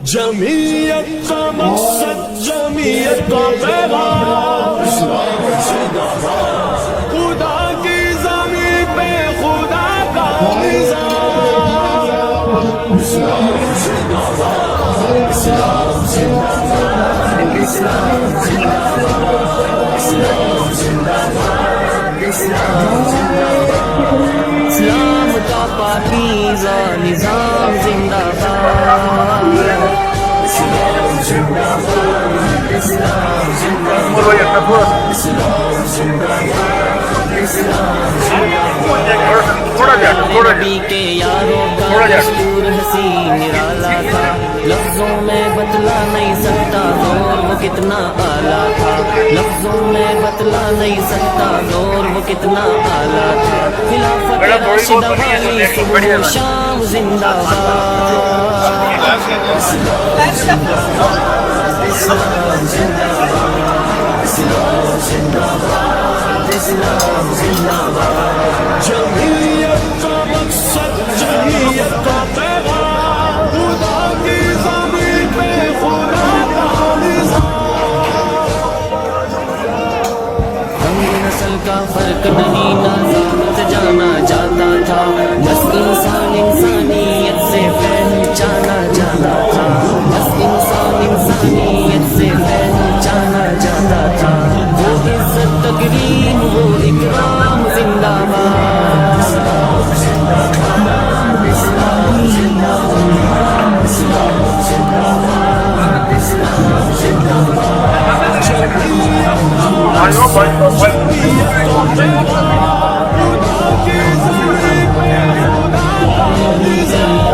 جمعیت کا مقصد جمعیت کا پیغام خدا کی زمین پہ خدا کا اسلام کا پاکیزہ نظام زندہ باد، اسلام زندہ باد، اسلام زندہ باد، اسلام زندہ باد، اسلام نبی کے یاروں کا دستور حسین نرالا تھا، لفظوں میں بتلا نہیں سکتا نور وہ کتنا اعلیٰ تھا، لفظوں میں بتلا نہیں سکتا نور وہ کتنا اعلیٰ تھا، خلافت راشدہ والی صبح و شام زندہ باد، اسلام زندہ باد، اسلام زندہ باد، اسلام زندہ باد، اسلام زندہ باد، جمعیت کا مقصد جمعیت کا پیغام خدا کی زمین پہ خدا کا نظام، رنگ نسل کا فرق نہیں نازات جانا جاتا تھا، بس انسان انسانیت سے پہچانا جاتا تھا، بس انسان انسانیت سے پہچانا جاتا تھا، وہ عزت تکریم وہ اکرام زندہ باد، اسلام زندہ باد، اسلام زندہ باد، اسلام زندہ باد، اسلام زندہ باد، جمعیت کا پیغام خدا کی زمین پہ خدا کا نظام،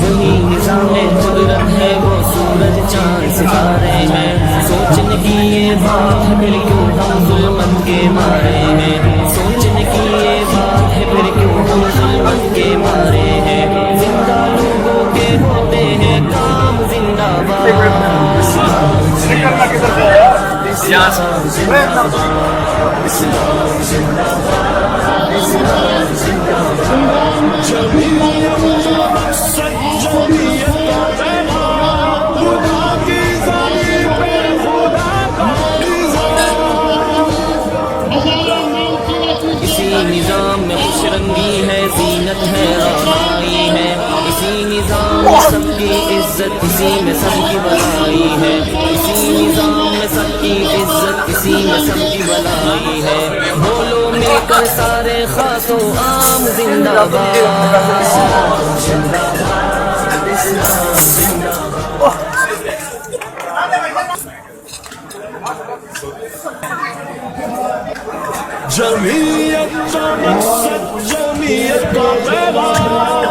وہی نظام قدرت ہے وہ سورج چاند ستارے ہیں، سوچنے کی یہ بات ہے پھر کیوں ہم ظلمت کے مارے ہیں، سوچنے کی یہ بات ہے پھر کیوں ہم ظلمت کے مارے ہیں، زندہ لوگوں کے ہوتے ہیں کام زندہ باد، اسلام زندہ باد، اسلام زندہ باد، اسلام زندہ باد، اسلام زندہ باد، جمعیت کا مقصد جمعیت کا پیغام خدا کی زمین پہ خدا کا نظام، اسی نظام میں خوش رنگی ہے، زینت ہے، رونائی ہے، اسی نظام میں سب کی عزت، اسی میں سب کی بڑائی ہے، اسی نظام میں سب کی عزت، اسی میں سب کی بڑائی ہے، بولو مل کر سارے خاص و عام زندہ باد، اسلام زندہ باد، اسلام زندہ باد، جمعیت کا مقصد جمعیت کا پیغام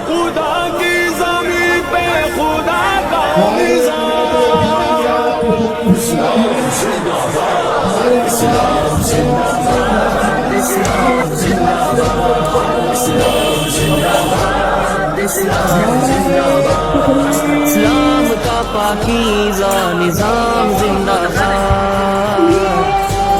خدا کی زمین پہ خدا کا نظام، اسلام زندہ باد، اسلام زندہ باد، اسلام زندہ باد، اسلام زندہ باد، اسلام زندہ باد، اسلام کا پاکیزہ نظام زندہ باد،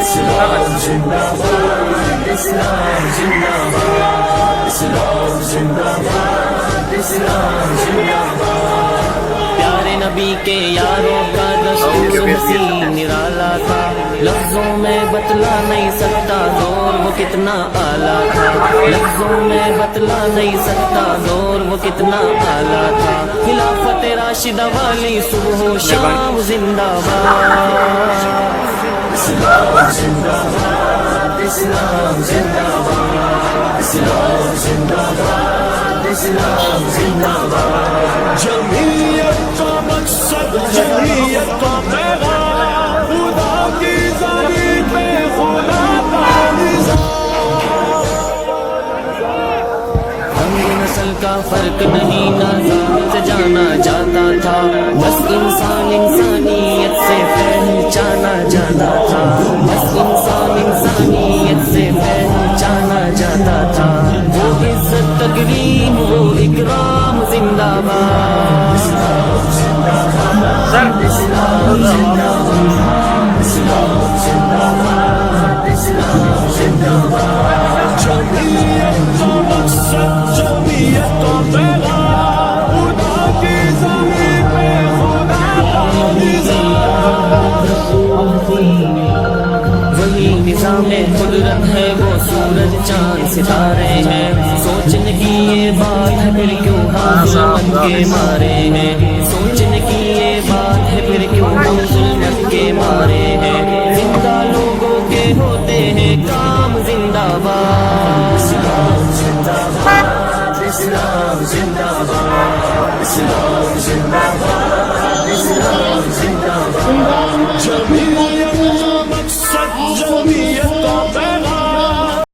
اسلام زندہ باد، اسلام زندہ باد، اسلام زندہ باد، اسلام زندہ باد، پیارے نبی کے یاروں کا دستور حسین نرالا تھا، لفظوں میں بتلا نہیں سکتا نور وہ کتنا اعلیٰ تھا، لفظوں میں بتلا نہیں سکتا نور وہ کتنا اعلیٰ تھا، خلافت راشدہ والی صبح و شام زندہ باد، اسلام زندہ باد، اسلام زندہ باد، اسلام زندہ باد، اسلام زندہ باد، جمعیت کا مقصد جمعیت کا پیغام خدا کی زمین پہ خدا کا نظام، رنگ نسل کا فرق نہیں نازات جانا جاتا تھا، بس انسان انسانیت سے پہچانا جاتا تھا، بس انسان انسانیت سے پہچانا جاتا تھا، وہ عزت تکریم وہ اکرام زندہ باد، اسلام زندہ باد، اسلام زندہ باد، اسلام زندہ باد، اسلام زندہ باد، جمعیت نظام قدرت ہے وہ سورج چاند ستارے ہیں سوچنے کی یہ بات ہے پھر کیوں ہم ظلمت کے مارے ہیں سوچنے کی یہ بات ہے پھر کیوں ہم ظلمت کے مارے ہیں زندہ لوگوں کے ہوتے ہیں کام زندہ باد اسلام زندہ باد اسلام زندہ باد اسلام زندہ باد